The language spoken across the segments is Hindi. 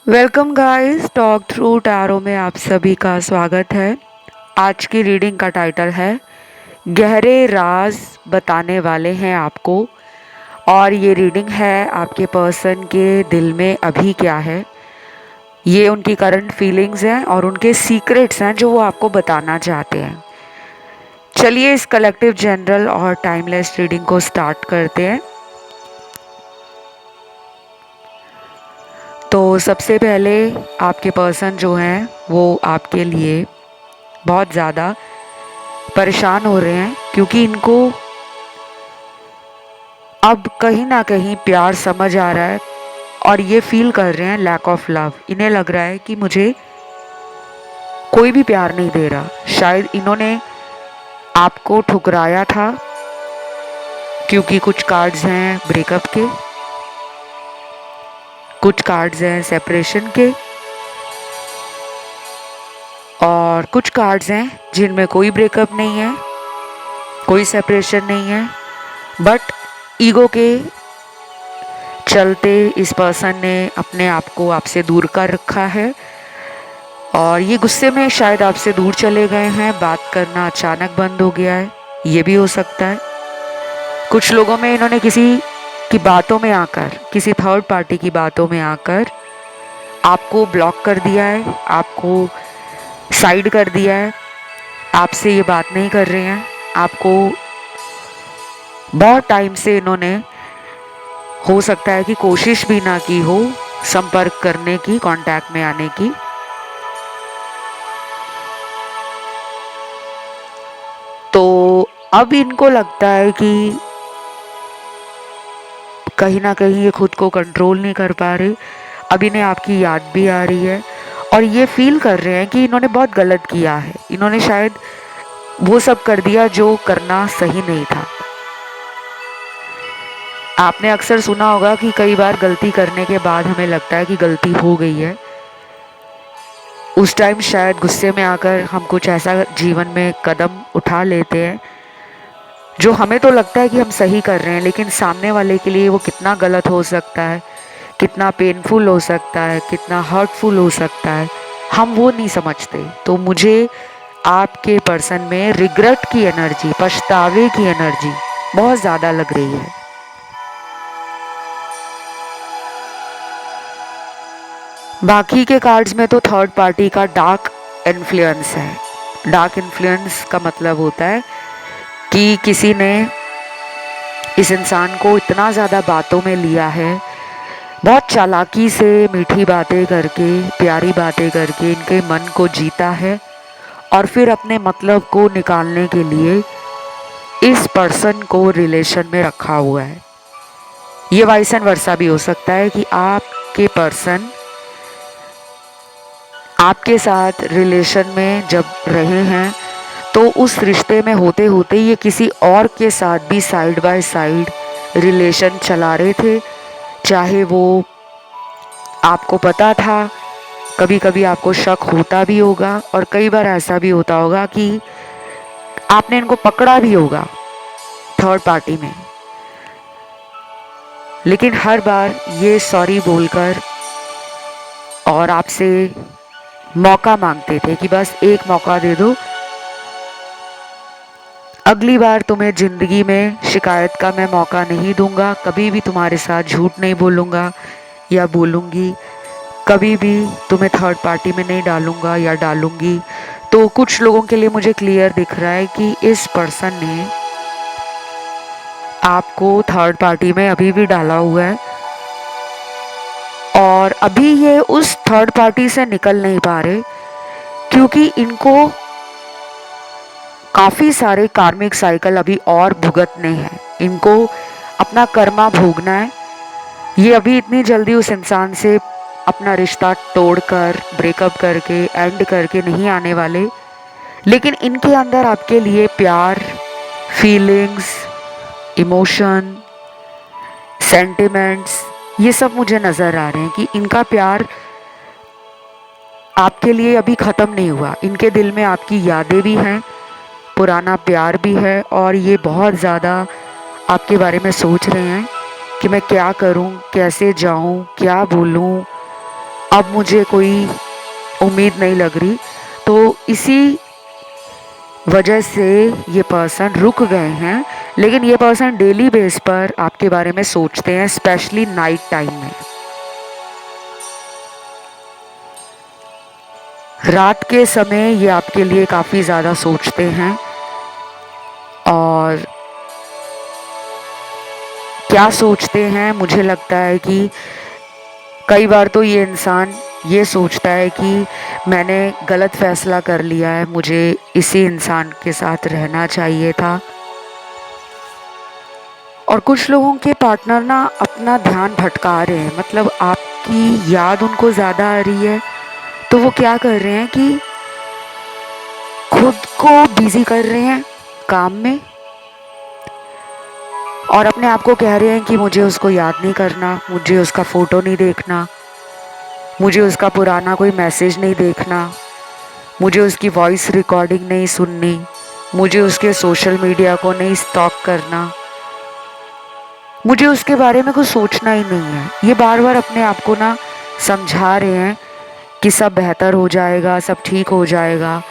Welcome guys, talk through tarot में आप सभी का स्वागत है। आज की रीडिंग का टाइटल है गहरे राज बताने वाले हैं आपको। और ये रीडिंग है आपके पर्सन के दिल में अभी क्या है, ये उनकी करंट फीलिंग्स हैं और उनके सीक्रेट्स हैं जो वो आपको बताना चाहते हैं। चलिए इस कलेक्टिव जनरल और टाइमलेस रीडिंग को स्टार्ट करते हैं। तो सबसे पहले आपके पर्सन जो हैं वो आपके लिए बहुत ज़्यादा परेशान हो रहे हैं, क्योंकि इनको अब कहीं ना कहीं प्यार समझ आ रहा है और ये फील कर रहे हैं लैक ऑफ लव। इन्हें लग रहा है कि मुझे कोई भी प्यार नहीं दे रहा। शायद इन्होंने आपको ठुकराया था, क्योंकि कुछ कार्ड्स हैं ब्रेकअप के, कुछ कार्ड्स हैं सेपरेशन के और कुछ कार्ड्स हैं जिनमें कोई ब्रेकअप नहीं है, कोई सेपरेशन नहीं है, बट ईगो के चलते इस पर्सन ने अपने आप को आपसे दूर कर रखा है और ये गुस्से में शायद आपसे दूर चले गए हैं। बात करना अचानक बंद हो गया है, ये भी हो सकता है। कुछ लोगों में इन्होंने किसी की बातों में आकर, किसी थर्ड पार्टी की बातों में आकर आपको ब्लॉक कर दिया है, आपको साइड कर दिया है, आपसे ये बात नहीं कर रहे हैं। आपको बहुत टाइम से इन्होंने, हो सकता है कि कोशिश भी ना की हो संपर्क करने की, कांटेक्ट में आने की। तो अब इनको लगता है कि कहीं ना कहीं ये खुद को कंट्रोल नहीं कर पा रहे। अब इन्हें आपकी याद भी आ रही है और ये फील कर रहे हैं कि इन्होंने बहुत गलत किया है। इन्होंने शायद वो सब कर दिया जो करना सही नहीं था। आपने अक्सर सुना होगा कि कई बार गलती करने के बाद हमें लगता है कि गलती हो गई है। उस टाइम शायद गुस्से में आकर हम कुछ ऐसा जीवन में कदम उठा लेते हैं जो हमें तो लगता है कि हम सही कर रहे हैं, लेकिन सामने वाले के लिए वो कितना गलत हो सकता है, कितना पेनफुल हो सकता है, कितना हर्टफुल हो सकता है, हम वो नहीं समझते। तो मुझे आपके पर्सन में रिग्रेट की एनर्जी, पछतावे की एनर्जी बहुत ज़्यादा लग रही है। बाकी के कार्ड्स में तो थर्ड पार्टी का डार्क इन्फ्लुएंस है। डार्क इन्फ्लुएंस का मतलब होता है कि किसी ने इस इंसान को इतना ज़्यादा बातों में लिया है, बहुत चालाकी से मीठी बातें करके, प्यारी बातें करके इनके मन को जीता है और फिर अपने मतलब को निकालने के लिए इस पर्सन को रिलेशन में रखा हुआ है। ये वाइस एंड वर्सा भी हो सकता है कि आपके पर्सन आपके साथ रिलेशन में जब रहे हैं तो उस रिश्ते में होते होते ये किसी और के साथ भी साइड बाय साइड रिलेशन चला रहे थे। चाहे वो आपको पता था, कभी कभी आपको शक होता भी होगा और कई बार ऐसा भी होता होगा कि आपने इनको पकड़ा भी होगा थर्ड पार्टी में, लेकिन हर बार ये सॉरी बोलकर और आपसे मौका मांगते थे कि बस एक मौका दे दो, अगली बार तुम्हें जिंदगी में शिकायत का मैं मौका नहीं दूंगा, कभी भी तुम्हारे साथ झूठ नहीं बोलूँगा या बोलूँगी, कभी भी तुम्हें थर्ड पार्टी में नहीं डालूंगा या डालूंगी। तो कुछ लोगों के लिए मुझे क्लियर दिख रहा है कि इस पर्सन ने आपको थर्ड पार्टी में अभी भी डाला हुआ है और अभी ये उस थर्ड पार्टी से निकल नहीं पा रहे, क्योंकि इनको काफ़ी सारे कार्मिक साइकिल अभी और भुगतने हैं। इनको अपना कर्मा भोगना है। ये अभी इतनी जल्दी उस इंसान से अपना रिश्ता तोड़कर, ब्रेकअप करके, एंड करके नहीं आने वाले, लेकिन इनके अंदर आपके लिए प्यार, फीलिंग्स, इमोशन, सेंटिमेंट्स, ये सब मुझे नज़र आ रहे हैं कि इनका प्यार आपके लिए अभी ख़त्म नहीं हुआ। इनके दिल में आपकी यादें भी हैं, पुराना प्यार भी है और ये बहुत ज़्यादा आपके बारे में सोच रहे हैं कि मैं क्या करूं, कैसे जाऊं, क्या बोलूं, अब मुझे कोई उम्मीद नहीं लग रही। तो इसी वजह से ये पर्सन रुक गए हैं। लेकिन ये पर्सन डेली बेस पर आपके बारे में सोचते हैं, स्पेशली नाइट टाइम में। रात के समय ये आपके लिए काफ़ी ज़्यादा सोचते हैं। और क्या सोचते हैं, मुझे लगता है कि कई बार तो ये इंसान ये सोचता है कि मैंने गलत फैसला कर लिया है, मुझे इसी इंसान के साथ रहना चाहिए था। और कुछ लोगों के पार्टनर ना अपना ध्यान भटका रहे हैं, मतलब आपकी याद उनको ज़्यादा आ रही है, तो वो क्या कर रहे हैं कि खुद को बिजी कर रहे हैं काम में और अपने आप को कह रहे हैं कि मुझे उसको याद नहीं करना, मुझे उसका फ़ोटो नहीं देखना, मुझे उसका पुराना कोई मैसेज नहीं देखना, मुझे उसकी वॉइस रिकॉर्डिंग नहीं सुननी, मुझे उसके सोशल मीडिया को नहीं स्टॉक करना, मुझे उसके बारे में कुछ सोचना ही नहीं है। ये बार बार अपने आप को ना समझा रहे हैं कि सब बेहतर हो जाएगा, सब ठीक हो जाएगा,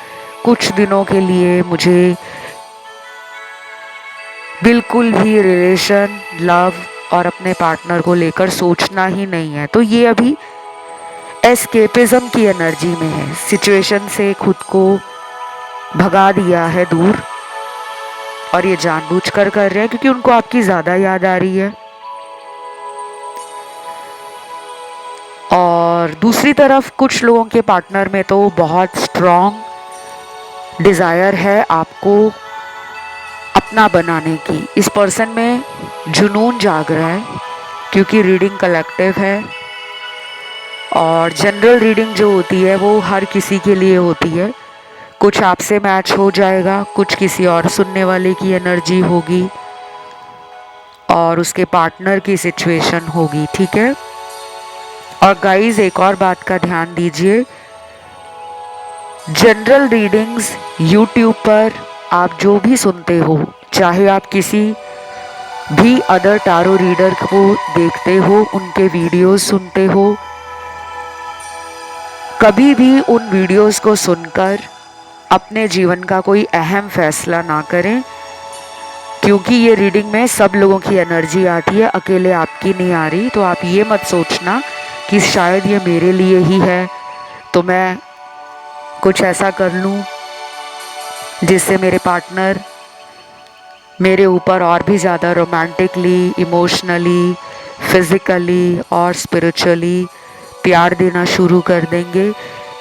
कुछ दिनों के लिए मुझे बिल्कुल ही रिलेशन, लव और अपने पार्टनर को लेकर सोचना ही नहीं है। तो ये अभी एस्केपिज्म की एनर्जी में है, सिचुएशन से खुद को भगा दिया है दूर, और ये जानबूझकर कर रहे हैं क्योंकि उनको आपकी ज़्यादा याद आ रही है। और दूसरी तरफ कुछ लोगों के पार्टनर में तो बहुत स्ट्रॉन्ग डिज़ायर है आपको अपना बनाने की। इस पर्सन में जुनून जाग रहा है क्योंकि रीडिंग कलेक्टिव है और जनरल रीडिंग जो होती है वो हर किसी के लिए होती है। कुछ आपसे मैच हो जाएगा, कुछ किसी और सुनने वाले की एनर्जी होगी और उसके पार्टनर की सिचुएशन होगी, ठीक है। और गाइस एक और बात का ध्यान दीजिए, जनरल रीडिंग्स यूट्यूब पर आप जो भी सुनते हो, चाहे आप किसी भी अदर टारो रीडर को देखते हो, उनके वीडियोस सुनते हो, कभी भी उन वीडियोस को सुनकर अपने जीवन का कोई अहम फैसला ना करें, क्योंकि ये रीडिंग में सब लोगों की एनर्जी आती है, अकेले आपकी नहीं आ रही। तो आप ये मत सोचना कि शायद ये मेरे लिए ही है, तो मैं कुछ ऐसा कर लूँ जिससे मेरे पार्टनर मेरे ऊपर और भी ज़्यादा रोमांटिकली, इमोशनली, फिज़िकली और स्पिरिचुअली प्यार देना शुरू कर देंगे।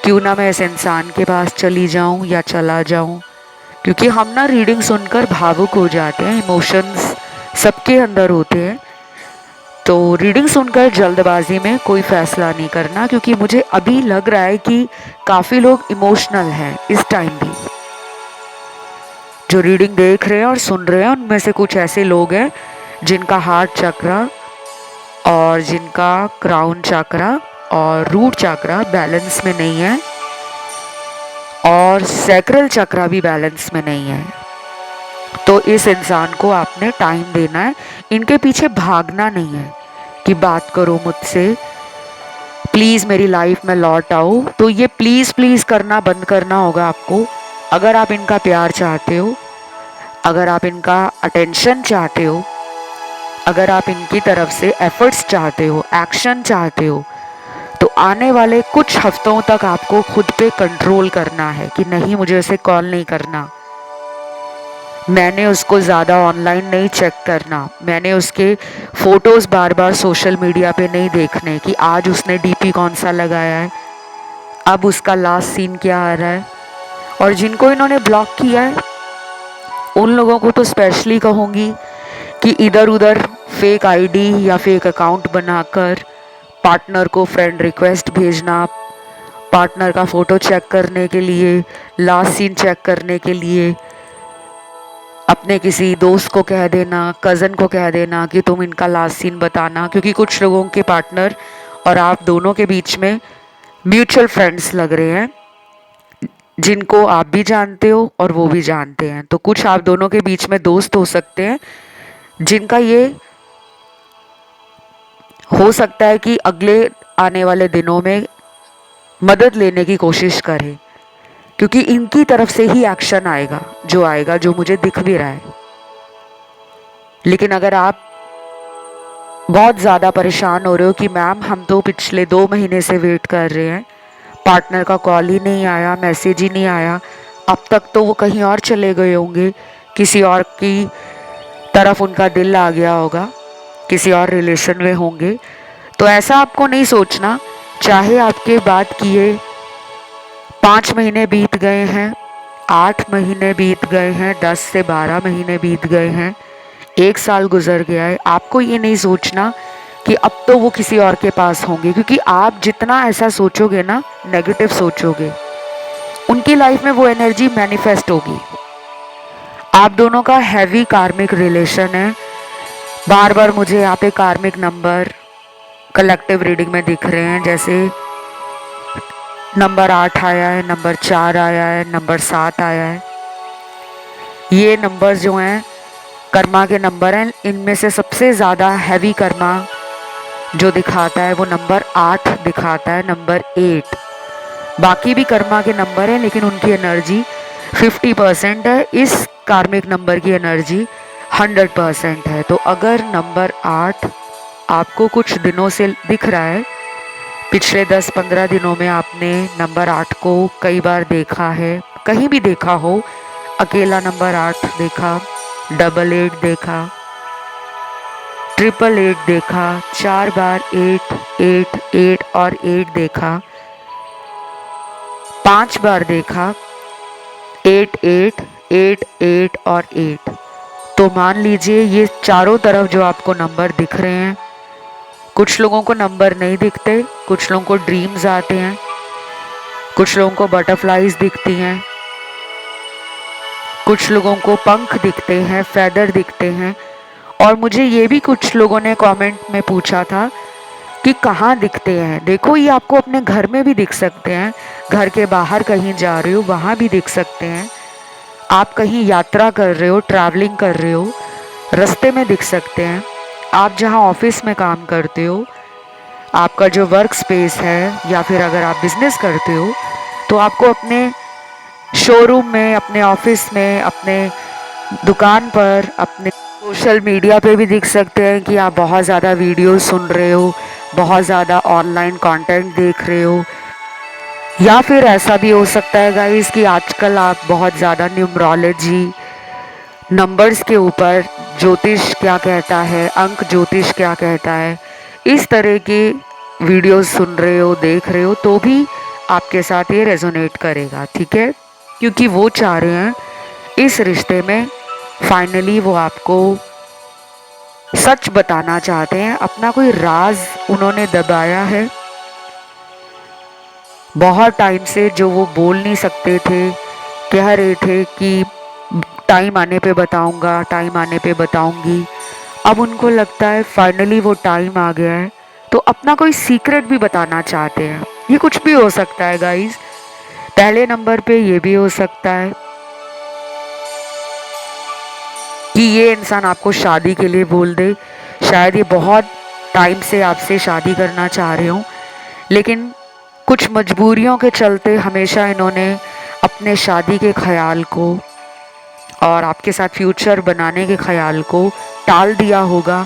क्यों ना मैं इस इंसान के पास चली जाऊं या चला जाऊं, क्योंकि हम ना रीडिंग सुनकर भावुक हो जाते हैं, इमोशंस सबके अंदर होते हैं। तो रीडिंग सुनकर जल्दबाजी में कोई फ़ैसला नहीं करना, क्योंकि मुझे अभी लग रहा है कि काफ़ी लोग इमोशनल हैं इस टाइम भी। जो रीडिंग देख रहे हैं और सुन रहे हैं उनमें से कुछ ऐसे लोग हैं जिनका हार्ट चक्रा और जिनका क्राउन चक्रा और रूट चक्रा बैलेंस में नहीं है और सैक्रल चक्रा भी बैलेंस में नहीं है। तो इस इंसान को आपने टाइम देना है, इनके पीछे भागना नहीं है कि बात करो मुझसे, प्लीज़ मेरी लाइफ में लौट आओ। तो ये प्लीज़ प्लीज़ करना बंद करना होगा आपको। अगर आप इनका प्यार चाहते हो, अगर आप इनका अटेंशन चाहते हो, अगर आप इनकी तरफ से एफर्ट्स चाहते हो, एक्शन चाहते हो, तो आने वाले कुछ हफ्तों तक आपको खुद पे कंट्रोल करना है कि नहीं, मुझे उसे कॉल नहीं करना, मैंने उसको ज़्यादा ऑनलाइन नहीं चेक करना, मैंने उसके फ़ोटोज़ बार बार सोशल मीडिया पे नहीं देखने कि आज उसने डीपी कौन सा लगाया है, अब उसका लास्ट सीन क्या आ रहा है। और जिनको इन्होंने ब्लॉक किया है उन लोगों को तो स्पेशली कहूँगी कि इधर उधर फेक आईडी या फेक अकाउंट बनाकर पार्टनर को फ्रेंड रिक्वेस्ट भेजना, पार्टनर का फ़ोटो चेक करने के लिए, लास्ट सीन चेक करने के लिए अपने किसी दोस्त को कह देना, कज़न को कह देना कि तुम इनका लास्ट सीन बताना, क्योंकि कुछ लोगों के पार्टनर और आप दोनों के बीच में म्यूचुअल फ्रेंड्स लग रहे हैं, जिनको आप भी जानते हो और वो भी जानते हैं। तो कुछ आप दोनों के बीच में दोस्त हो सकते हैं जिनका ये हो सकता है कि अगले आने वाले दिनों में मदद लेने की कोशिश करें, क्योंकि इनकी तरफ से ही एक्शन आएगा जो मुझे दिख भी रहा है। लेकिन अगर आप बहुत ज़्यादा परेशान हो रहे हो कि मैम हम तो पिछले 2 महीने से वेट कर रहे हैं, पार्टनर का कॉल ही नहीं आया, मैसेज ही नहीं आया, अब तक तो वो कहीं और चले गए होंगे, किसी और की तरफ उनका दिल आ गया होगा, किसी और रिलेशन में होंगे, तो ऐसा आपको नहीं सोचना। चाहे आपके बात किए 5 महीने बीत गए हैं, 8 महीने बीत गए हैं, 10 से 12 महीने बीत गए हैं, 1 साल गुजर गया है, आपको ये नहीं सोचना कि अब तो वो किसी और के पास होंगे, क्योंकि आप जितना ऐसा सोचोगे ना, नेगेटिव सोचोगे, उनकी लाइफ में वो एनर्जी मैनिफेस्ट होगी। आप दोनों का हैवी कार्मिक रिलेशन है। बार बार मुझे यहाँ पे कार्मिक नंबर कलेक्टिव रीडिंग में दिख रहे हैं, जैसे नंबर 8 आया है, नंबर 4 आया है, नंबर 7 आया है। ये नंबर जो हैं कर्मा के नंबर हैं। इनमें से सबसे ज़्यादा हैवी कर्मा जो दिखाता है वो नंबर 8 दिखाता है, नंबर 8। बाकी भी कर्मा के नंबर हैं, लेकिन उनकी एनर्जी 50% है। इस कार्मिक नंबर की एनर्जी 100% है। तो अगर नंबर 8 आपको कुछ दिनों से दिख रहा है, पिछले 10-15 दिनों में आपने नंबर 8 को कई बार देखा है, कहीं भी देखा हो, अकेला नंबर 8 देखा, 888 देखा, 888 देखा, 4 बार 8 8 8 और 8 देखा, 5 बार देखा, 8 8 8 8 और 8, तो मान लीजिए ये चारों तरफ जो आपको नंबर दिख रहे हैं, कुछ लोगों को नंबर नहीं दिखते, कुछ लोगों को ड्रीम्स आते हैं, कुछ लोगों को बटरफ्लाईज दिखती हैं, कुछ लोगों को पंख दिखते हैं, फेदर दिखते हैं। और मुझे ये भी कुछ लोगों ने कमेंट में पूछा था कि कहाँ दिखते हैं। देखो, ये आपको अपने घर में भी दिख सकते हैं, घर के बाहर कहीं जा रहे हो वहाँ भी दिख सकते हैं, आप कहीं यात्रा कर रहे हो, ट्रैवलिंग कर रहे हो, रास्ते में दिख सकते हैं, आप जहाँ ऑफिस में काम करते हो, आपका जो वर्क स्पेस है, या फिर अगर आप बिजनेस करते हो तो आपको अपने शोरूम में, अपने ऑफिस में, अपने दुकान पर, अपने सोशल मीडिया पे भी दिख सकते हैं कि आप बहुत ज़्यादा वीडियो सुन रहे हो, बहुत ज़्यादा ऑनलाइन कंटेंट देख रहे हो। या फिर ऐसा भी हो सकता है गाइस कि आजकल आप बहुत ज़्यादा न्यूमरोलॉजी, नंबर्स के ऊपर, ज्योतिष क्या कहता है, अंक ज्योतिष क्या कहता है, इस तरह के वीडियोस सुन रहे हो, देख रहे हो, तो भी आपके साथ ये रेजोनेट करेगा, ठीक है? क्योंकि वो चाह रहे हैं इस रिश्ते में फाइनली वो आपको सच बताना चाहते हैं। अपना कोई राज उन्होंने दबाया है बहुत टाइम से, जो वो बोल नहीं सकते थे, कह रहे थे कि टाइम आने पे बताऊंगा, टाइम आने पे बताऊंगी। अब उनको लगता है फाइनली वो टाइम आ गया है, तो अपना कोई सीक्रेट भी बताना चाहते हैं। ये कुछ भी हो सकता है गाइस। पहले नंबर पे ये भी हो सकता है कि ये इंसान आपको शादी के लिए बोल दे। शायद ये बहुत टाइम से आपसे शादी करना चाह रहे हो, लेकिन कुछ मजबूरियों के चलते हमेशा इन्होंने अपने शादी के ख्याल को और आपके साथ फ्यूचर बनाने के ख्याल को टाल दिया होगा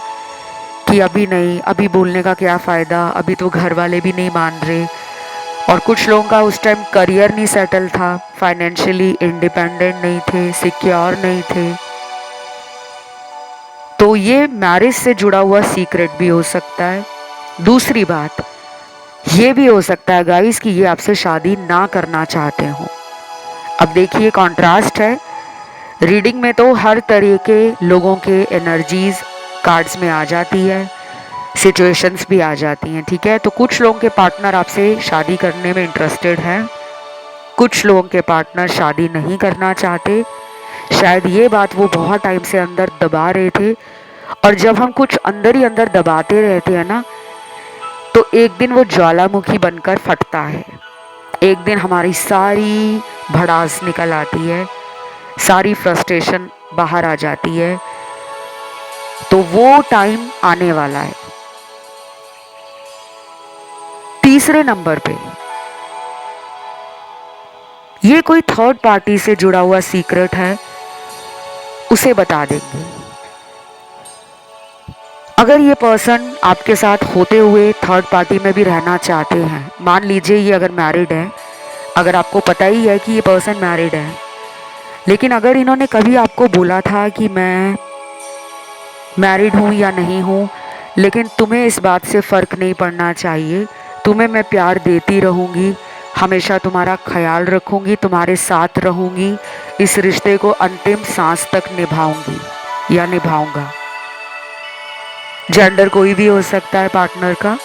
कि अभी नहीं, अभी बोलने का क्या फ़ायदा, अभी तो घर वाले भी नहीं मान रहे। और कुछ लोगों का उस टाइम करियर नहीं सेटल था, फाइनेंशियली इंडिपेंडेंट नहीं थे, सिक्योर नहीं थे। तो ये मैरिज से जुड़ा हुआ सीक्रेट भी हो सकता है। दूसरी बात ये भी हो सकता है गाइस कि ये आपसे शादी ना करना चाहते हो। अब देखिए, कॉन्ट्रास्ट है रीडिंग में, तो हर तरह के लोगों के एनर्जीज कार्ड्स में आ जाती है, सिचुएशंस भी आ जाती हैं, ठीक है? तो कुछ लोगों के पार्टनर आपसे शादी करने में इंटरेस्टेड हैं, कुछ लोगों के पार्टनर शादी नहीं करना चाहते। शायद ये बात वो बहुत टाइम से अंदर दबा रहे थे, और जब हम कुछ अंदर ही अंदर दबाते रहते हैं ना, तो एक दिन वो ज्वालामुखी बनकर फटता है। एक दिन हमारी सारी भड़ास निकल आती है, सारी फ्रस्ट्रेशन बाहर आ जाती है। तो वो टाइम आने वाला है। तीसरे नंबर पे ये कोई थर्ड पार्टी से जुड़ा हुआ सीक्रेट है, उसे बता देंगे। अगर ये पर्सन आपके साथ होते हुए थर्ड पार्टी में भी रहना चाहते हैं, मान लीजिए ये अगर मैरिड है, अगर आपको पता ही है कि ये पर्सन मैरिड है, लेकिन अगर इन्होंने कभी आपको बोला था कि मैं मैरिड हूँ या नहीं हूँ, लेकिन तुम्हें इस बात से फ़र्क नहीं पड़ना चाहिए, तुम्हें मैं प्यार देती रहूँगी, हमेशा तुम्हारा ख्याल रखूँगी, तुम्हारे साथ रहूँगी, इस रिश्ते को अंतिम सांस तक निभाऊँगी या निभाऊँगा। जेंडर कोई भी हो सकता है पार्टनर का।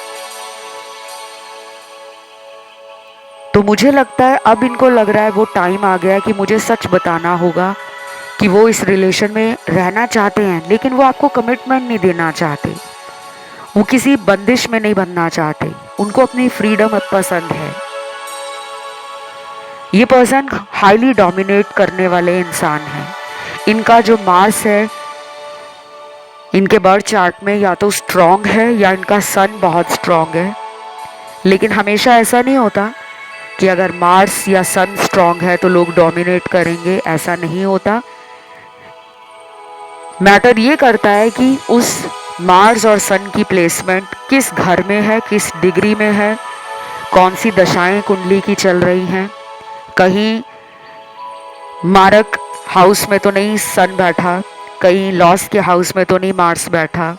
तो मुझे लगता है अब इनको लग रहा है वो टाइम आ गया है कि मुझे सच बताना होगा कि वो इस रिलेशन में रहना चाहते हैं, लेकिन वो आपको कमिटमेंट नहीं देना चाहते, वो किसी बंदिश में नहीं बनना चाहते, उनको अपनी फ्रीडम पसंद है। ये पर्सन हाईली डोमिनेट करने वाले इंसान हैं। इनका जो मार्स है इनके बर्थ चार्ट में या तो स्ट्रॉन्ग है या इनका सन बहुत स्ट्रॉन्ग है, लेकिन हमेशा ऐसा नहीं होता कि अगर मार्स या सन स्ट्रॉन्ग है तो लोग डोमिनेट करेंगे, ऐसा नहीं होता। मैटर ये करता है कि उस मार्स और सन की प्लेसमेंट किस घर में है, किस डिग्री में है, कौन सी दशाएं कुंडली की चल रही हैं। कहीं मारक हाउस में तो नहीं सन बैठा, कहीं लॉस के हाउस में तो नहीं मार्स बैठा,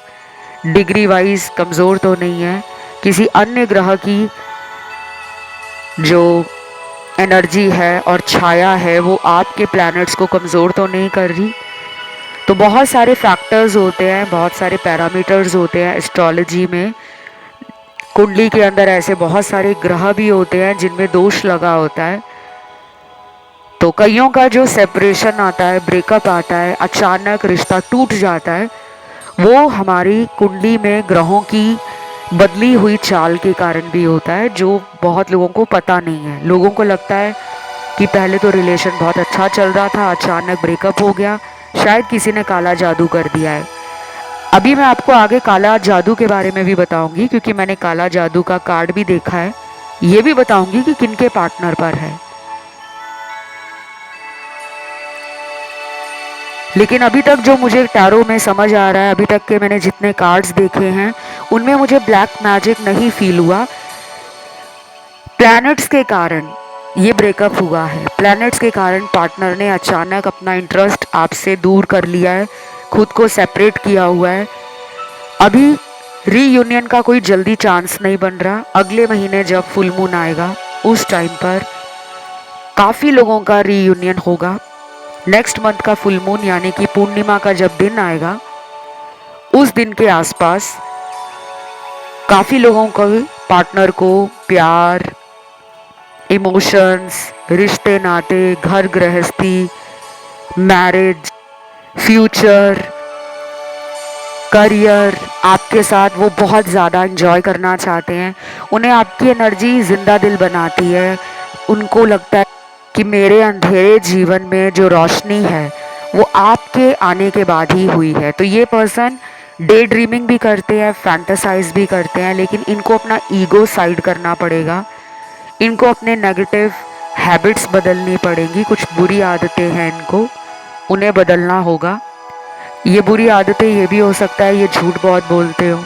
डिग्री वाइज कमज़ोर तो नहीं है, किसी अन्य ग्रह की जो एनर्जी है और छाया है वो आपके प्लैनेट्स को कमज़ोर तो नहीं कर रही। तो बहुत सारे फैक्टर्स होते हैं, बहुत सारे पैरामीटर्स होते हैं एस्ट्रोलॉजी में। कुंडली के अंदर ऐसे बहुत सारे ग्रह भी होते हैं जिनमें दोष लगा होता है। तो कईयों का जो सेपरेशन आता है, ब्रेकअप आता है, अचानक रिश्ता टूट जाता है, वो हमारी कुंडली में ग्रहों की बदली हुई चाल के कारण भी होता है, जो बहुत लोगों को पता नहीं है। लोगों को लगता है कि पहले तो रिलेशन बहुत अच्छा चल रहा था, अचानक ब्रेकअप हो गया, शायद किसी ने काला जादू कर दिया है। अभी मैं आपको आगे काला जादू के बारे में भी बताऊंगी, क्योंकि मैंने काला जादू का कार्ड भी देखा है। ये भी बताऊंगी कि किनके पार्टनर पर है। लेकिन अभी तक जो मुझे टैरो में समझ आ रहा है, अभी तक के मैंने जितने कार्ड्स देखे हैं उनमें मुझे ब्लैक मैजिक नहीं फील हुआ। प्लैनेट्स के कारण ये ब्रेकअप हुआ है। प्लैनेट्स के कारण पार्टनर ने अचानक अपना इंटरेस्ट आपसे दूर कर लिया है, खुद को सेपरेट किया हुआ है। अभी रीयूनियन का कोई जल्दी चांस नहीं बन रहा। अगले महीने जब फुल मून आएगा उस टाइम पर काफ़ी लोगों का रीयूनियन होगा। नेक्स्ट मंथ का फुल मून यानी कि पूर्णिमा का जब दिन आएगा उस दिन के आसपास काफ़ी लोगों को पार्टनर को प्यार, इमोशंस, रिश्ते नाते, घर गृहस्थी, मैरिज, फ्यूचर, करियर आपके साथ वो बहुत ज़्यादा इंजॉय करना चाहते हैं। उन्हें आपकी एनर्जी जिंदा दिल बनाती है। उनको लगता है कि मेरे अंधेरे जीवन में जो रोशनी है वो आपके आने के बाद ही हुई है। तो ये पर्सन डे ड्रीमिंग भी करते हैं, फैंटासाइज भी करते हैं, लेकिन इनको अपना ईगो साइड करना पड़ेगा। इनको अपने नेगेटिव हैबिट्स बदलनी पड़ेंगी। कुछ बुरी आदतें हैं इनको, उन्हें बदलना होगा। ये बुरी आदतें ये भी हो सकता है ये झूठ बहुत बोलते हो,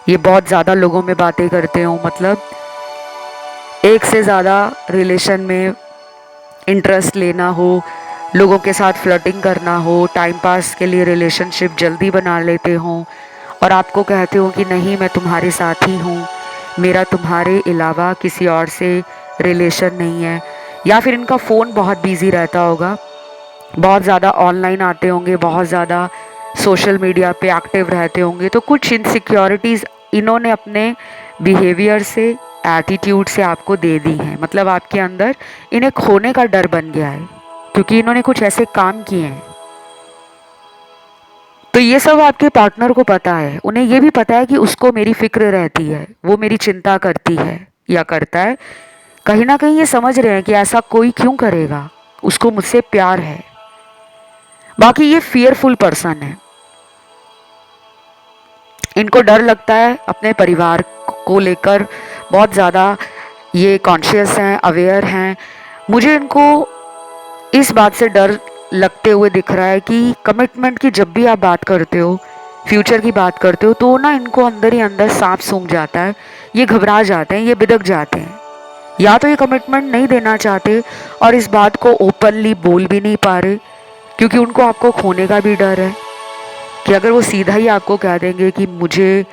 ये बहुत ज़्यादा लोगों में बातें करते हो, मतलब एक से ज़्यादा रिलेशन में इंटरेस्ट लेना हो, लोगों के साथ फ्लर्टिंग करना हो, टाइम पास के लिए रिलेशनशिप जल्दी बना लेते हो और आपको कहते हो कि नहीं मैं तुम्हारे साथ ही हूँ, मेरा तुम्हारे अलावा किसी और से रिलेशन नहीं है। या फिर इनका फ़ोन बहुत बिजी रहता होगा, बहुत ज़्यादा ऑनलाइन आते होंगे, बहुत ज़्यादा सोशल मीडिया पे एक्टिव रहते होंगे। तो कुछ इनसिक्योरिटीज़ इन्होंने अपने बिहेवियर से, एटीट्यूड से आपको दे दी हैं। मतलब आपके अंदर इन्हें खोने का डर बन गया है क्योंकि इन्होंने कुछ ऐसे काम किए हैं। तो ये सब आपके पार्टनर को पता है। उन्हें ये भी पता है कि उसको मेरी फिक्र रहती है, वो मेरी चिंता करती है या करता है। कहीं ना कहीं ये समझ रहे हैं कि ऐसा कोई क्यों करेगा, उसको मुझसे प्यार है। बाकी ये फियरफुल पर्सन है। इनको डर लगता है अपने परिवार को लेकर, बहुत ज़्यादा ये कॉन्शियस हैं, अवेयर हैं। मुझे इनको इस बात से डर लगते हुए दिख रहा है कि कमिटमेंट की जब भी आप बात करते हो, फ्यूचर की बात करते हो, तो ना इनको अंदर ही अंदर सांप सूंघ जाता है, ये घबरा जाते हैं, ये बिदक जाते हैं। या तो ये कमिटमेंट नहीं देना चाहते और इस बात को ओपनली बोल भी नहीं पा रहे, क्योंकि उनको आपको खोने का भी डर है कि अगर वो सीधा ही आपको कह देंगे कि मुझे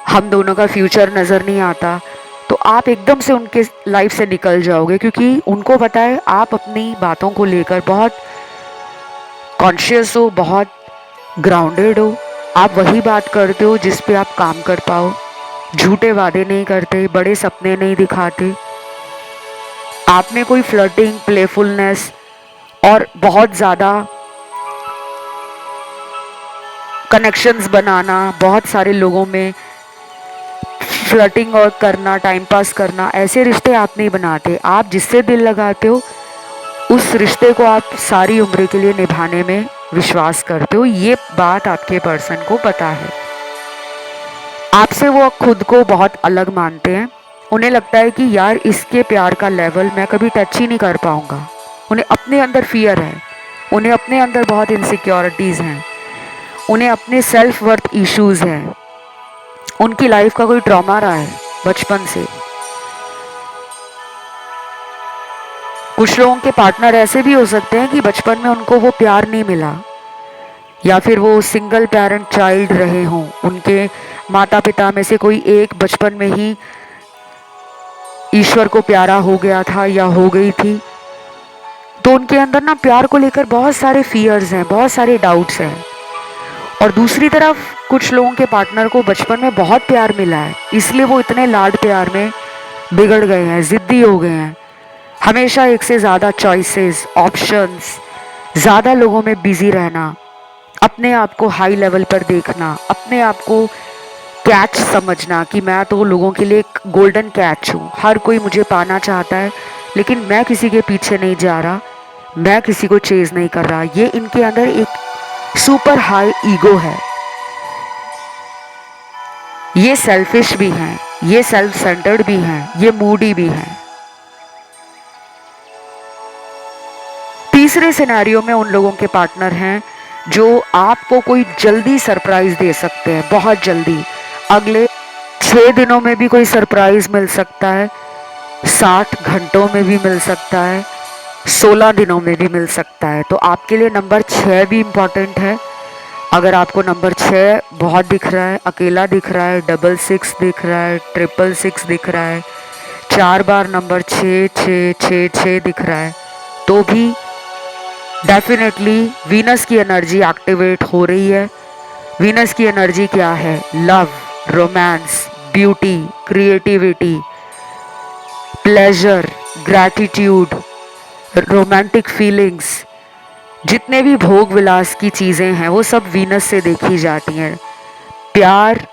हम दोनों का फ्यूचर नज़र नहीं आता, तो आप एकदम से उनके लाइफ से निकल जाओगे, क्योंकि उनको पता है आप अपनी बातों को लेकर बहुत कॉन्शियस हो, बहुत ग्राउंडेड हो। आप वही बात करते हो जिस पे आप काम कर पाओ, झूठे वादे नहीं करते, बड़े सपने नहीं दिखाते। आप में कोई फ्लर्टिंग, प्लेफुलनेस और बहुत ज़्यादा कनेक्शंस बनाना, बहुत सारे लोगों में फ्लर्टिंग और करना, टाइम पास करना, ऐसे रिश्ते आप नहीं बनाते। आप जिससे दिल लगाते हो उस रिश्ते को आप सारी उम्र के लिए निभाने में विश्वास करते हो। ये बात आपके पर्सन को पता है। आपसे वो खुद को बहुत अलग मानते हैं। उन्हें लगता है कि यार इसके प्यार का लेवल मैं कभी टच ही नहीं कर पाऊंगा। उन्हें अपने अंदर फियर है, उन्हें अपने अंदर बहुत इनसिक्योरिटीज़ हैं, उन्हें अपने सेल्फ वर्थ इश्यूज हैं, उनकी लाइफ का कोई ट्रॉमा रहा है बचपन से। कुछ लोगों के पार्टनर ऐसे भी हो सकते हैं कि बचपन में उनको वो प्यार नहीं मिला, या फिर वो सिंगल पेरेंट चाइल्ड रहे हों, उनके माता पिता में से कोई एक बचपन में ही ईश्वर को प्यारा हो गया था या हो गई थी, तो उनके अंदर ना प्यार को लेकर बहुत सारे फियर्स हैं, बहुत सारे डाउट्स हैं। और दूसरी तरफ कुछ लोगों के पार्टनर को बचपन में बहुत प्यार मिला है, इसलिए वो इतने लाड प्यार में बिगड़ गए हैं, ज़िद्दी हो गए हैं। हमेशा एक से ज़्यादा चॉइसेस, ऑप्शंस, ज़्यादा लोगों में बिजी रहना, अपने आप को हाई लेवल पर देखना, अपने आप को कैच समझना कि मैं तो लोगों के लिए एक गोल्डन कैच हूँ, हर कोई मुझे पाना चाहता है लेकिन मैं किसी के पीछे नहीं जा रहा, मैं किसी को चेज नहीं कर रहा। ये इनके अंदर एक सुपर हाई ईगो है। ये सेल्फिश भी हैं, ये सेल्फ सेंटर्ड भी हैं, ये मूडी भी हैं। तीसरे सिनेरियो में उन लोगों के पार्टनर हैं जो आपको कोई जल्दी सरप्राइज दे सकते हैं, बहुत जल्दी। अगले 6 दिनों में भी कोई सरप्राइज मिल सकता है, 60 घंटों में भी मिल सकता है, 16 दिनों में भी मिल सकता है। तो आपके लिए नंबर 6 भी इम्पॉर्टेंट है। अगर आपको नंबर 6 बहुत दिख रहा है, अकेला दिख रहा है, 66 दिख रहा है, 666 दिख रहा है, 4 बार नंबर 6 6 6 6 दिख रहा है, तो भी डेफिनेटली वीनस की एनर्जी एक्टिवेट हो रही है। वीनस की एनर्जी क्या है? Love, romance, beauty, creativity, pleasure, gratitude, romantic feelings, जितने भी भोग विलास की चीज़ें हैं वो सब वीनस से देखी जाती हैं। प्यार,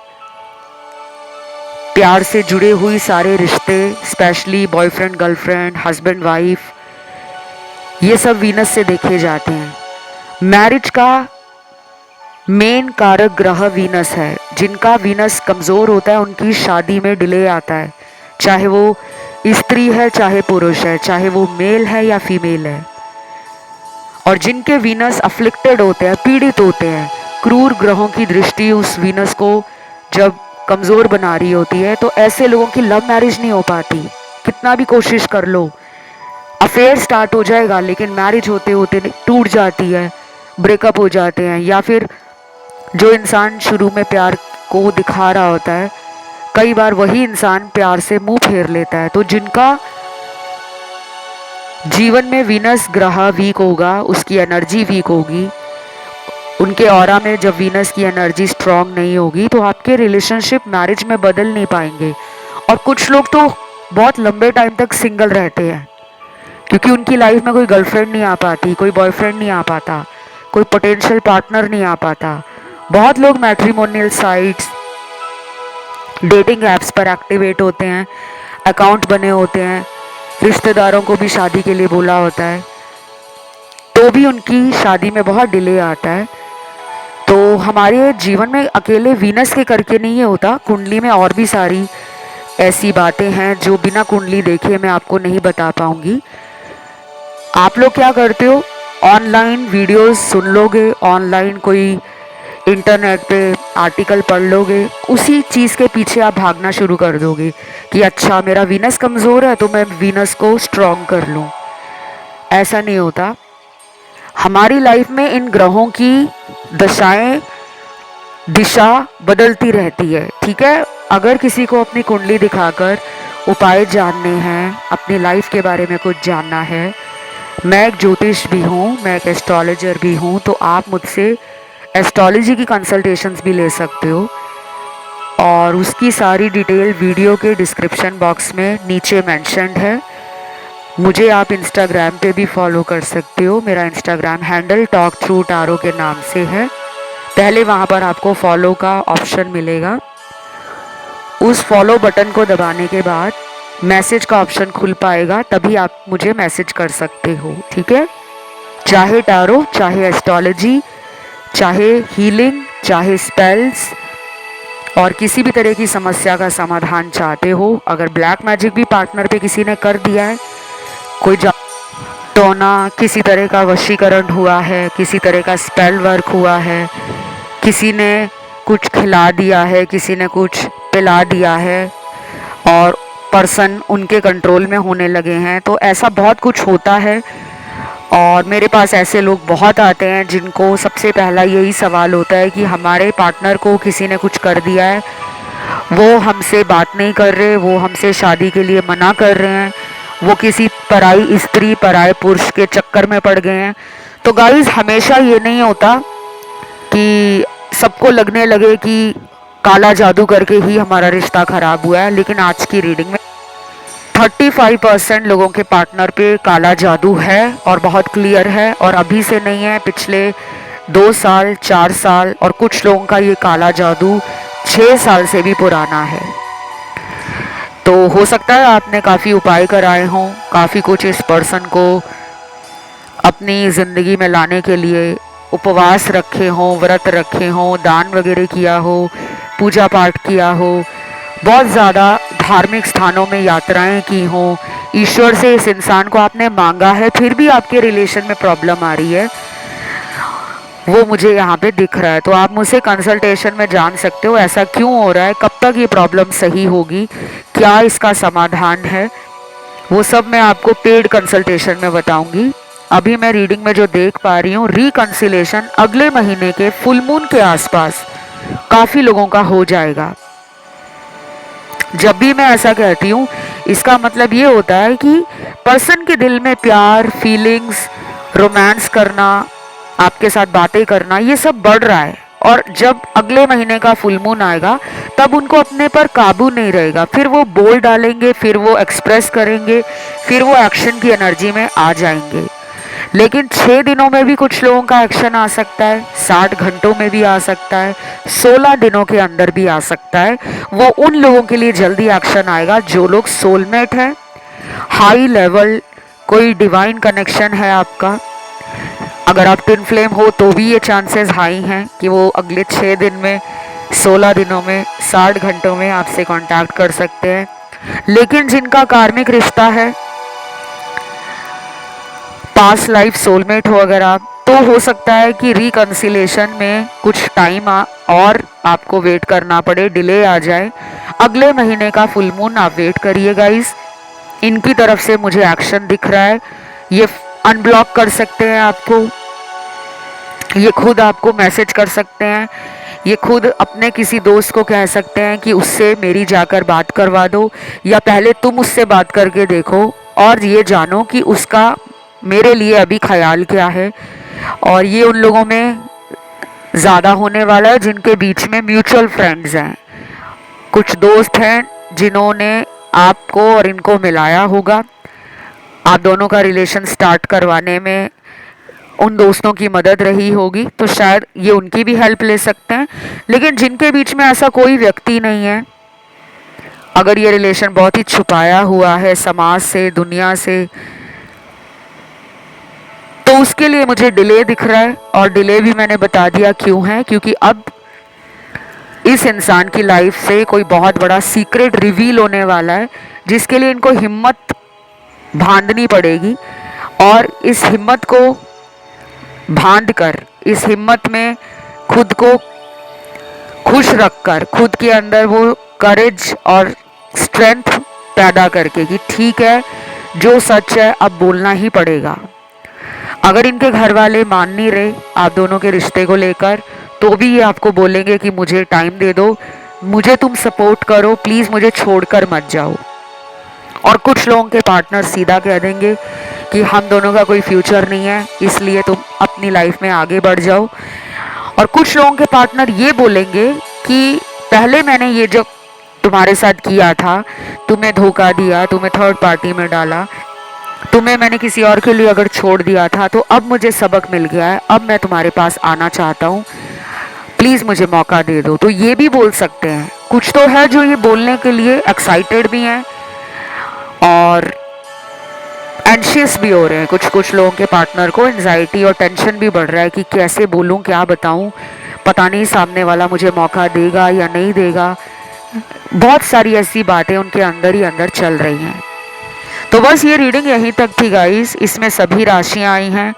प्यार से जुड़े हुई सारे रिश्ते, specially boyfriend girlfriend, husband wife, ये सब वीनस से देखे जाते हैं। मैरिज का मेन कारक ग्रह वीनस है। जिनका वीनस कमज़ोर होता है उनकी शादी में डिले आता है, चाहे वो स्त्री है चाहे पुरुष है, चाहे वो मेल है या फीमेल है। और जिनके वीनस अफ्लिक्टेड होते हैं, पीड़ित होते हैं, क्रूर ग्रहों की दृष्टि उस वीनस को जब कमज़ोर बना रही होती है, तो ऐसे लोगों की लव मैरिज नहीं हो पाती। कितना भी कोशिश कर लो, अफेयर स्टार्ट हो जाएगा लेकिन मैरिज होते होते टूट जाती है, ब्रेकअप हो जाते हैं। या फिर जो इंसान शुरू में प्यार को दिखा रहा होता है, कई बार वही इंसान प्यार से मुंह फेर लेता है। तो जिनका जीवन में वीनस ग्रह वीक होगा, उसकी एनर्जी वीक होगी, उनके ऑरा में जब वीनस की एनर्जी स्ट्रांग नहीं होगी, तो आपके रिलेशनशिप मैरिज में बदल नहीं पाएंगे। और कुछ लोग तो बहुत लंबे टाइम तक सिंगल रहते हैं क्योंकि उनकी लाइफ में कोई गर्लफ्रेंड नहीं आ पाती, कोई बॉयफ्रेंड नहीं आ पाता, कोई पोटेंशियल पार्टनर नहीं आ पाता। बहुत लोग मैट्रिमोनियल साइट्स, डेटिंग ऐप्स पर एक्टिवेट होते हैं, अकाउंट बने होते हैं, रिश्तेदारों को भी शादी के लिए बोला होता है, तो भी उनकी शादी में बहुत डिले आता है। तो हमारे जीवन में अकेले वीनस के करके नहीं ये होता, कुंडली में और भी सारी ऐसी बातें हैं जो बिना कुंडली देखे मैं आपको नहीं बता पाऊंगी। आप लोग क्या करते हो, ऑनलाइन वीडियोस सुन लोगे, ऑनलाइन कोई इंटरनेट पे आर्टिकल पढ़ लोगे, उसी चीज़ के पीछे आप भागना शुरू कर दोगे कि अच्छा मेरा वीनस कमज़ोर है तो मैं वीनस को स्ट्रॉन्ग कर लूँ। ऐसा नहीं होता। हमारी लाइफ में इन ग्रहों की दशाएं दिशा बदलती रहती है, ठीक है। अगर किसी को अपनी कुंडली दिखाकर उपाय जानने हैं, अपनी लाइफ के बारे में कुछ जानना है, मैं एक ज्योतिष भी हूँ, मैं एक एस्ट्रोलॉजर भी हूँ, तो आप मुझसे एस्ट्रोलॉजी की कंसल्टेशंस भी ले सकते हो। और उसकी सारी डिटेल वीडियो के डिस्क्रिप्शन बॉक्स में नीचे मेंशन्ड है। मुझे आप इंस्टाग्राम पे भी फॉलो कर सकते हो, मेरा Instagram handle talk through tarot के नाम से है। पहले वहाँ पर आपको फॉलो का ऑप्शन मिलेगा, उस फॉलो बटन को दबाने के बाद मैसेज का ऑप्शन खुल पाएगा, तभी आप मुझे मैसेज कर सकते हो, ठीक है। चाहे टारो, चाहे एस्ट्रोलॉजी, चाहे हीलिंग, चाहे स्पेल्स, और किसी भी तरह की समस्या का समाधान चाहते हो, अगर ब्लैक मैजिक भी पार्टनर पे किसी ने कर दिया है, कोई टोना, किसी तरह का वशीकरण हुआ है, किसी तरह का स्पेल वर्क हुआ है, किसी ने कुछ खिला दिया है, किसी ने कुछ पिला दिया है और पर्सन उनके कंट्रोल में होने लगे हैं, तो ऐसा बहुत कुछ होता है। और मेरे पास ऐसे लोग बहुत आते हैं जिनको सबसे पहला यही सवाल होता है कि हमारे पार्टनर को किसी ने कुछ कर दिया है, वो हमसे बात नहीं कर रहे, वो हमसे शादी के लिए मना कर रहे हैं, वो किसी पराई स्त्री, पराए पुरुष के चक्कर में पड़ गए हैं। तो गाइस, हमेशा ये नहीं होता कि सबको लगने लगे कि काला जादू करके ही हमारा रिश्ता खराब हुआ है, लेकिन आज की रीडिंग में 35% लोगों के पार्टनर पे काला जादू है और बहुत क्लियर है, और अभी से नहीं है, पिछले 2 साल, 4 साल, और कुछ लोगों का ये काला जादू 6 साल से भी पुराना है। तो हो सकता है आपने काफ़ी उपाय कराए हों, काफ़ी कुछ इस पर्सन को अपनी ज़िंदगी में लाने के लिए उपवास रखे हों, व्रत रखे हों, दान वगैरह किया हो, पूजा पाठ किया हो, बहुत ज़्यादा धार्मिक स्थानों में यात्राएं की हों, ईश्वर से इस इंसान को आपने मांगा है, फिर भी आपके रिलेशन में प्रॉब्लम आ रही है, वो मुझे यहाँ पे दिख रहा है। तो आप मुझसे कंसल्टेशन में जान सकते हो ऐसा क्यों हो रहा है, कब तक ये प्रॉब्लम सही होगी, क्या इसका समाधान है, वो सब मैं आपको पेड कंसल्टेशन में बताऊंगी। अभी मैं रीडिंग में जो देख पा रही हूँ, रिकंसिलेशन अगले महीने के फुल मून के आसपास काफ़ी लोगों का हो जाएगा। जब भी मैं ऐसा कहती हूँ, इसका मतलब ये होता है कि पर्सन के दिल में प्यार, फीलिंग्स, रोमांस करना, आपके साथ बातें करना, ये सब बढ़ रहा है। और जब अगले महीने का फुल मून आएगा, तब उनको अपने पर काबू नहीं रहेगा, फिर वो बोल डालेंगे, फिर वो एक्सप्रेस करेंगे, फिर वो एक्शन की एनर्जी में आ जाएंगे। लेकिन 6 दिनों में भी कुछ लोगों का एक्शन आ सकता है, 60 घंटों में भी आ सकता है, 16 दिनों के अंदर भी आ सकता है। वो उन लोगों के लिए जल्दी एक्शन आएगा जो लोग सोलमेट है, हाई लेवल कोई डिवाइन कनेक्शन है आपका। अगर आप ट्विन फ्लेम हो तो भी ये चांसेस हाई हैं कि वो अगले 6 दिन में, 16 दिनों में, 60 घंटों में आपसे कांटेक्ट कर सकते हैं। लेकिन जिनका कार्मिक रिश्ता है, पास्ट लाइफ सोलमेट हो अगर आप, तो हो सकता है कि रिकंसिलेशन में कुछ टाइम और आपको वेट करना पड़े, डिले आ जाए। अगले महीने का फुल मून आप वेट करिए गाइस, इनकी तरफ से मुझे एक्शन दिख रहा है। ये अनब्लॉक कर सकते हैं आपको, ये खुद आपको मैसेज कर सकते हैं, ये खुद अपने किसी दोस्त को कह सकते हैं कि उससे मेरी जाकर बात करवा दो, या पहले तुम उससे बात करके देखो और ये जानो कि उसका मेरे लिए अभी ख्याल क्या है। और ये उन लोगों में ज़्यादा होने वाला है जिनके बीच में म्यूचुअल फ्रेंड्स हैं, कुछ दोस्त हैं जिन्होंने आपको और इनको मिलाया होगा, आप दोनों का रिलेशन स्टार्ट करवाने में उन दोस्तों की मदद रही होगी, तो शायद ये उनकी भी हेल्प ले सकते हैं। लेकिन जिनके बीच में ऐसा कोई व्यक्ति नहीं है, अगर ये रिलेशन बहुत ही छुपाया हुआ है समाज से, दुनिया से, तो उसके लिए मुझे डिले दिख रहा है। और डिले भी मैंने बता दिया क्यों है, क्योंकि अब इस इंसान की लाइफ से कोई बहुत बड़ा सीक्रेट रिवील होने वाला है, जिसके लिए इनको हिम्मत बांधनी पड़ेगी और इस हिम्मत को बांध कर, इस हिम्मत में खुद को खुश रखकर, खुद के अंदर वो करेज और स्ट्रेंथ पैदा करके कि ठीक है, जो सच है अब बोलना ही पड़ेगा। अगर इनके घर वाले मान नहीं रहे आप दोनों के रिश्ते को लेकर, तो भी ये आपको बोलेंगे कि मुझे टाइम दे दो, मुझे तुम सपोर्ट करो, प्लीज़ मुझे छोड़कर मत जाओ। और कुछ लोगों के पार्टनर सीधा कह देंगे कि हम दोनों का कोई फ्यूचर नहीं है, इसलिए तुम अपनी लाइफ में आगे बढ़ जाओ। और कुछ लोगों के पार्टनर ये बोलेंगे कि पहले मैंने ये जो तुम्हारे साथ किया था, तुम्हें धोखा दिया, तुम्हें थर्ड पार्टी में डाला, तुम्हें मैंने किसी और के लिए अगर छोड़ दिया था, तो अब मुझे सबक मिल गया है, अब मैं तुम्हारे पास आना चाहता हूँ, प्लीज़ मुझे मौका दे दो। तो ये भी बोल सकते हैं। कुछ तो है जो ये बोलने के लिए एक्साइटेड भी हैं और एंशियस भी हो रहे हैं। कुछ लोगों के पार्टनर को एंजाइटी और टेंशन भी बढ़ रहा है कि कैसे बोलूं, क्या बताऊं, पता नहीं सामने वाला मुझे मौका देगा या नहीं देगा। बहुत सारी ऐसी बातें उनके अंदर ही अंदर चल रही हैं। तो बस ये रीडिंग यहीं तक थी गाइस। इसमें सभी राशियां आई हैं,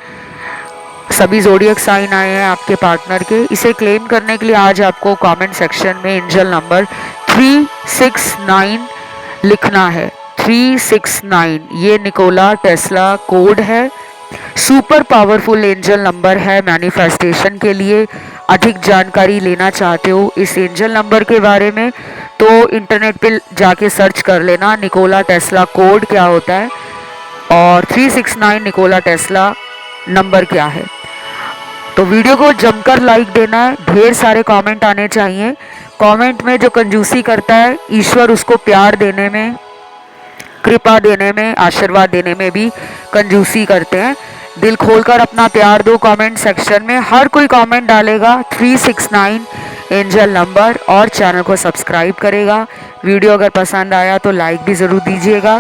सभी ज़ोडिएक साइन आए हैं आपके पार्टनर के। इसे क्लेम करने के लिए आज आपको कमेंट सेक्शन में एंजल नंबर 369 लिखना है। 369 ये निकोला टेस्ला कोड है, सुपर पावरफुल एंजल नंबर है मैनिफेस्टेशन के लिए। अधिक जानकारी लेना चाहते हो इस एंजल नंबर के बारे में तो इंटरनेट पे जाके सर्च कर लेना निकोला टेस्ला कोड क्या होता है और 369 निकोला टेस्ला नंबर क्या है। तो वीडियो को जमकर लाइक देना है, ढेर सारे कमेंट आने चाहिए। कमेंट में जो कंजूसी करता है ईश्वर उसको प्यार देने में, कृपा देने में, आशीर्वाद देने में भी कंजूसी करते हैं। दिल खोलकर अपना प्यार दो कमेंट सेक्शन में। हर कोई कमेंट डालेगा 369 एंजल नंबर और चैनल को सब्सक्राइब करेगा। वीडियो अगर पसंद आया तो लाइक भी ज़रूर दीजिएगा।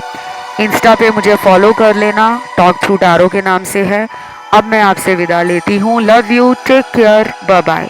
इंस्टा पे मुझे फॉलो कर लेना, टॉक थ्रू टैरो के नाम से है। अब मैं आपसे विदा लेती हूँ। Love you, take care, bye bye.